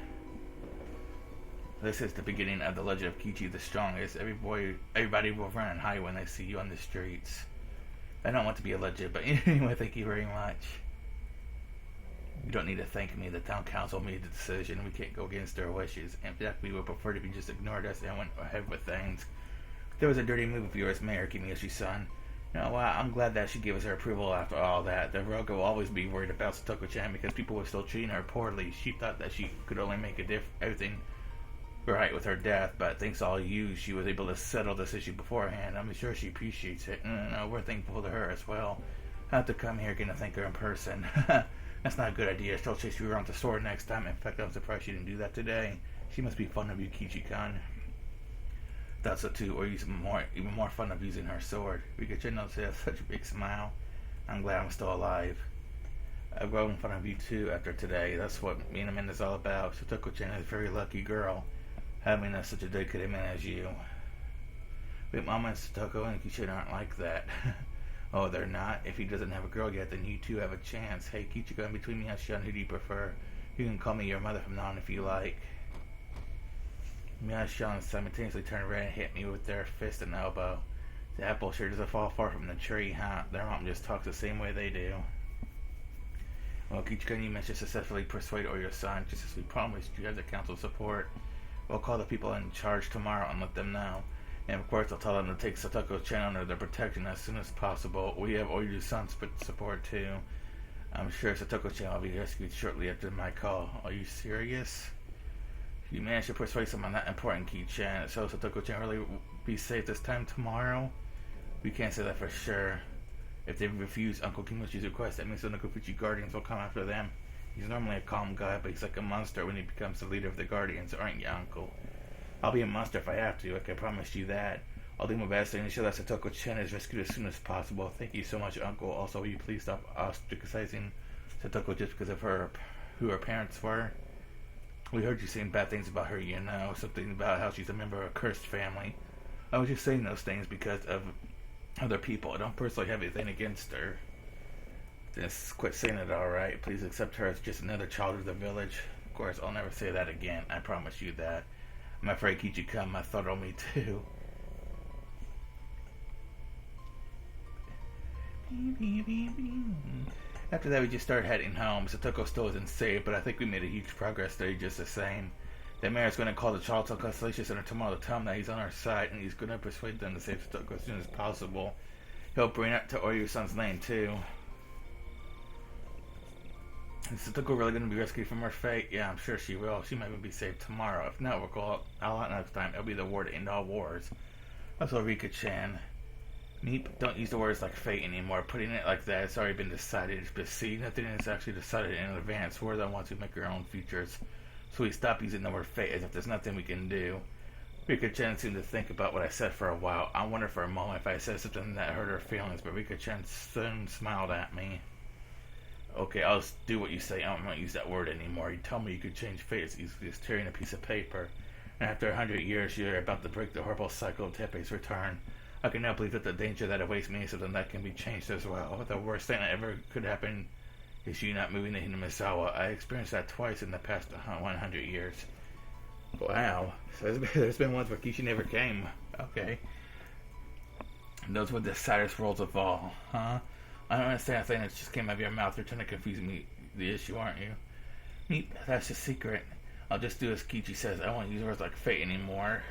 This is the beginning of the legend of Kichi the Strongest. Everybody will run and hide when they see you on the streets. I don't want to be a legend, but anyway, thank you very much. You don't need to thank me. The town council made the decision. We can't go against their wishes. In fact, we would prefer if you just ignored us and went ahead with things. There was a dirty move of yours, Mayor Kiyoshi-san. You know what? I'm glad that she gave us her approval after all that. The Virgo will always be worried about Satoko-chan because people were still treating her poorly. She thought that she could only make everything right with her death, but thanks to all you, she was able to settle this issue beforehand. I'm sure she appreciates it. No, we're thankful to her as well. I have to come here again to thank her in person. That's not a good idea. She'll chase you around the store next time. In fact, I'm surprised she didn't do that today. She must be fond of you, Kichi-kan. That's so too, or even more fun of using her sword. Rikachi has such a big smile. I'm glad I'm still alive. I've grown fond of you too after today. That's what Minamin is all about. Satoko-chan is a very lucky girl, having such a dedicated man as you. But Mama and Satoko and Kichin aren't like that. Oh, they're not? If he doesn't have a girl yet, then you two have a chance. Hey, Kichika, between me and Shun, who do you prefer? You can call me your mother from now on if you like. Mia and Shun simultaneously turned red and hit me with their fist and elbow. The apple sure doesn't fall far from the tree, huh? Their mom just talks the same way they do. Well, Kichika, you managed to successfully persuade Oyo-san, just as we promised. You have the council support. We'll call the people in charge tomorrow and let them know. And of course, I'll tell them to take Satoko-chan under their protection as soon as possible. We have Oyu-san's support too. I'm sure Satoko-chan will be rescued shortly after my call. Are you serious? You managed to persuade someone that important, Ki-chan. So Satoko-chan really be safe this time tomorrow? We can't say that for sure. If they refuse Uncle Kimoshi's request, that means the Ungunafuchi Guardians will come after them. He's normally a calm guy, but he's like a monster when he becomes the leader of the Guardians, aren't you, Uncle? I'll be a monster if I have to, I can promise you that. I'll do my best to ensure that Satoko-chan is rescued as soon as possible. Thank you so much, Uncle. Also, will you please stop ostracizing Satoko just because of who her parents were? We heard you saying bad things about her, you know, something about how she's a member of a cursed family. I was just saying those things because of other people. I don't personally have anything against her. Just quit saying it, alright? Please accept her as just another child of the village. Of course, I'll never say that again. I promise you that. I'm afraid Kichikama thought on me too. After that, we just started heading home. Satoko still isn't safe, but I think we made a huge progress there just the same. The mayor's going to call the Charlton Constellation Center tomorrow to tell them that he's on our side, and he's going to persuade them to save Satoko as soon as possible. He'll bring it to Oryu-san's name, too. Is Satoko really going to be rescued from her fate? Yeah, I'm sure she will. She might even be saved tomorrow. If not, we'll go all out next time. It'll be the war to end all wars. Also, Rika-chan. Meep, don't use the words like fate anymore. Putting it like that, it's already been decided. But see, nothing is actually decided in advance. We're the ones who make our own futures. So we stop using the word fate as if there's nothing we can do. Rika-chan seemed to think about what I said for a while. I wondered for a moment if I said something that hurt her feelings, but Rika-chan soon smiled at me. Okay, I'll just do what you say. I won't use that word anymore. You tell me you could change fate as easily as tearing a piece of paper. And after 100 years, you're about to break the horrible cycle of Teppei's return. I can now believe that the danger that awaits me is something that can be changed as well. The worst thing that ever could happen is you not moving to Hinamisawa. I experienced that twice in the past 100 years. Wow. So there's been ones where Kishi never came. Okay. Those were the saddest worlds of all, huh? I don't understand a thing that just came out of your mouth. You're trying to confuse me, the issue, aren't you? Meep, that's the secret. I'll just do as Kichi says. I won't use words like fate anymore.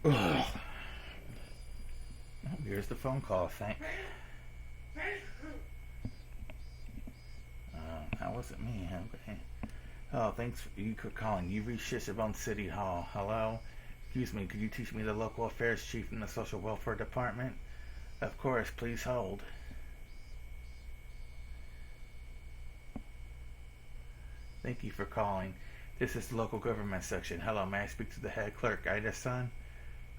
Ugh. Oh, here's the phone call. That wasn't me. Okay. Oh, thanks for you for calling. You reached Ch.7 City Hall. Hello? Excuse me, could you teach me the local affairs chief in the social welfare department? Of course, please hold. Thank you for calling. This is the local government section. Hello, may I speak to the head clerk, Ida-san?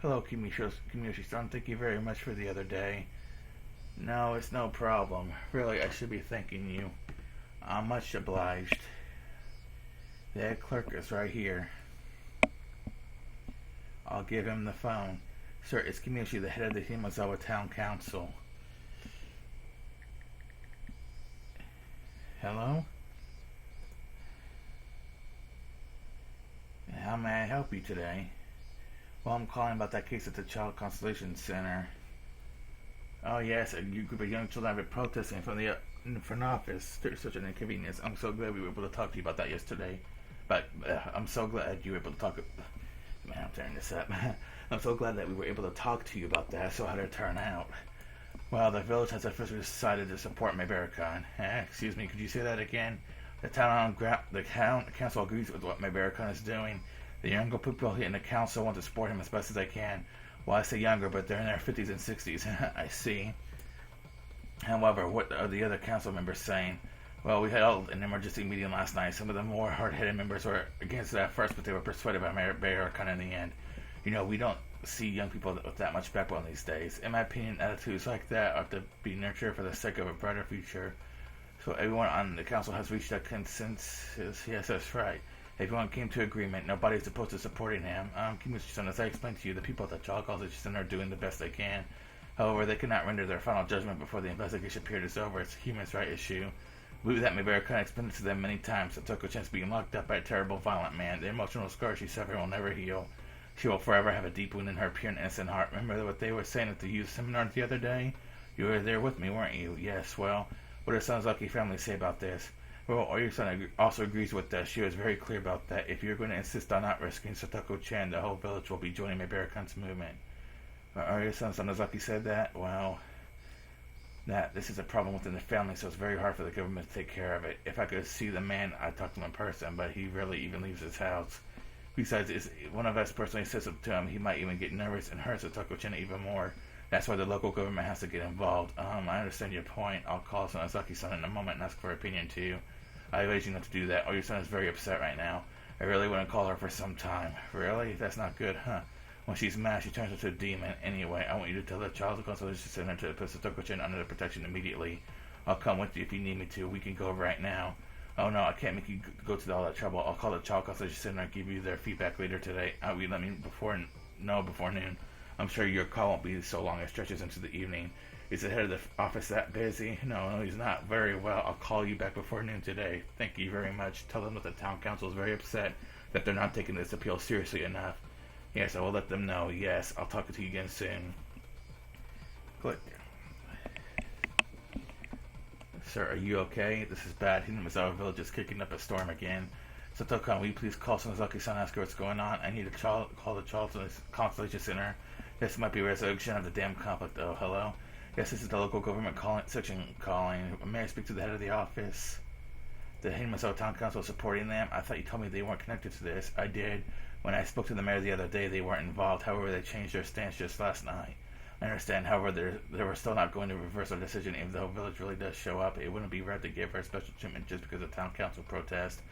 Hello, Kimiyoshi-san. Thank you very much for the other day. No, it's no problem. Really, I should be thanking you. I'm much obliged. The head clerk is right here. I'll give him the phone. Sir, it's Kimiyoshi, the head of the Himazawa Town Council. Hello? How may I help you today? Well, I'm calling about that case at the Child Constellation Center. Oh yes, a group of young children have been protesting in front of the front office. There's such an inconvenience. I'm so glad we were able to talk to you about that yesterday. But I'm so glad you were able to talk. Man, I'm tearing this up. I'm so glad that we were able to talk to you about that. So how did it turn out? Well, the village has officially decided to support Maybericon. Excuse me, could you say that again? The council agrees with what Maybericon is doing. The younger people in the council want to support him as best as they can. Well, I say younger, but they're in their 50s and 60s. I see. However, what are the other council members saying? Well, we held an emergency meeting last night. Some of the more hard-headed members were against it at first, but they were persuaded by Maybericon in the end. You know, we don't see young people with that much backbone these days. In my opinion, attitudes like that are to be nurtured for the sake of a brighter future. So everyone on the council has reached a consensus. Yes, that's right. Everyone came to agreement. Nobody's opposed to supporting him. Kimiyoshi-san, as I explained to you, the people at the Child Constellation Center are doing the best they can. However, they cannot render their final judgment before the investigation period is over. It's a human rights issue. We that Maybericon explained it to them many times. Satoko-chan's being locked up by a terrible, violent man. The emotional scar she suffered will never heal. She will forever have a deep wound in her pure and innocent heart. Remember what they were saying at the youth seminar the other day? You were there with me, weren't you? Yes, well, what does Sanzaki family say about this? Well, Oryu-san also agrees with that. She was very clear about that. If you're going to insist on not rescuing Satoko-chan, the whole village will be joining Mayberricon's movement. Oryu-san Sanozaki said that? Well, this is a problem within the family, so it's very hard for the government to take care of it. If I could see the man, I'd talk to him in person, but he rarely even leaves his house. Besides, if one of us personally says it to him, he might even get nervous and hurt Satoko-chan even more. That's why the local government has to get involved. I understand your point. I'll call Sanozaki-san in a moment and ask for her opinion too. I advise you not to do that. Oryu-san is very upset right now. I really wouldn't call her for some time. Really? That's not good, huh? When she's mad, she turns into a demon. Anyway, I want you to tell the Child Consolation Center to put Satoko-chan under the protection immediately. I'll come with you if you need me to. We can go right now. Oh no, I can't make you go to all that trouble. I'll call the Child Consolation Center and give you their feedback later today. Will you let me before noon? I'm sure your call won't be so long. It stretches into the evening. Is the head of the office that busy? No, he's not. Very well. I'll call you back before noon today. Thank you very much. Tell them that the town council is very upset that they're not taking this appeal seriously enough. Yes, I will let them know. Yes, I'll talk to you again soon. Click. Sir, are you okay? This is bad. Hinamizawa village is kicking up a storm again. Satoko, will you please call Sonozaki-san and ask her what's going on? I need to call the Child Constellation Center. This might be a resolution of the damn conflict, though. Hello? Yes, this is the local government section calling. May I speak to the head of the office? The Hinamizawa Town Council is supporting them? I thought you told me they weren't connected to this. I did. When I spoke to the mayor the other day, they weren't involved. However, they changed their stance just last night. I understand, however, they were still not going to reverse their decision. Even though the village really does show up, it wouldn't be right to give her special treatment just because of town council protest.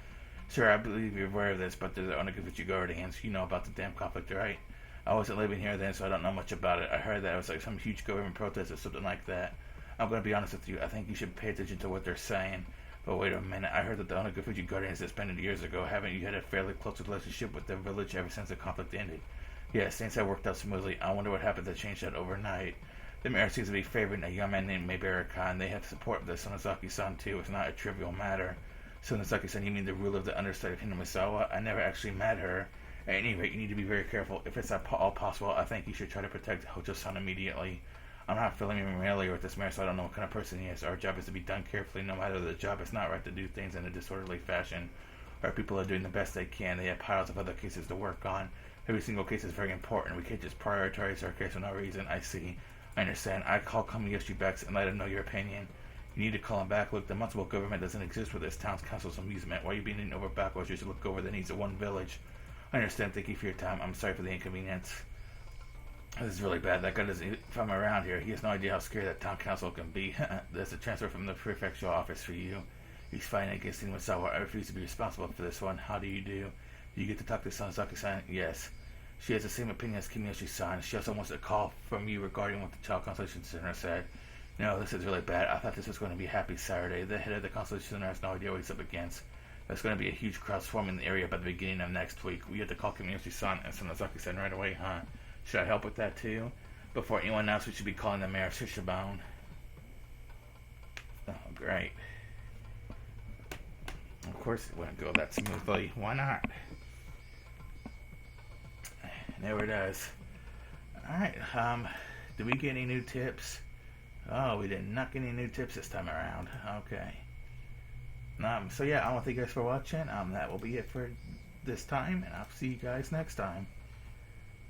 Sir, I believe you're aware of this, but there's only good with you guardians. You know about the damn conflict, right? I wasn't living here then, so I don't know much about it. I heard that it was like some huge government protest or something like that. I'm going to be honest with you. I think you should pay attention to what they're saying. But wait a minute. I heard that the Onogafuji Guardians disbanded years ago. Haven't you had a fairly close relationship with the village ever since the conflict ended? Yes, things have worked out smoothly. I wonder what happened to change that overnight. The mayor seems to be favoring a young man named Meibara-kan. They have support of the Sonozaki-san too. It's not a trivial matter. Sonozaki-san, you mean the ruler of the underside of Hinamizawa? I never actually met her. At any rate, you need to be very careful. If it's at all possible, I think you should try to protect Hojo-san immediately. I'm not feeling familiar with this mayor, so I don't know what kind of person he is. Our job is to be done carefully, no matter the job. It's not right to do things in a disorderly fashion. Our people are doing the best they can. They have piles of other cases to work on. Every single case is very important. We can't just prioritize our case for no reason. I see. I understand. I call Kamiyoshi back and let him know your opinion. You need to call him back. Look, the municipal government doesn't exist for this town's council's amusement. Why are you being over backwards? You should look over the needs of one village. I understand. Thank you for your time. I'm sorry for the inconvenience. This is really bad. That guy doesn't, if I'm around here, he has no idea how scary that town council can be. There's a transfer from the prefectural office for you. He's fighting against Hinamizawa. I refuse to be responsible for this one. How do you do? Do you get to talk to Sonozaki-san? Yes. She has the same opinion as Kimiyoshi-san. She also wants a call from you regarding what the Child Consolation Center said. No, this is really bad. I thought this was going to be a happy Saturday. The head of the Consolation Center has no idea what he's up against. There's going to be a huge crowd swarming the area by the beginning of next week. We have to call Kimiyoshi-san and Sonozaki-san right away, huh? Should I help with that too? Before anyone else, we should be calling the mayor of Shishabone. Oh, great. Of course it wouldn't go that smoothly. Why not? There it is. Alright, did we get any new tips? Oh, we did not get any new tips this time around. Okay. So yeah, I want to thank you guys for watching. That will be it for this time, and I'll see you guys next time.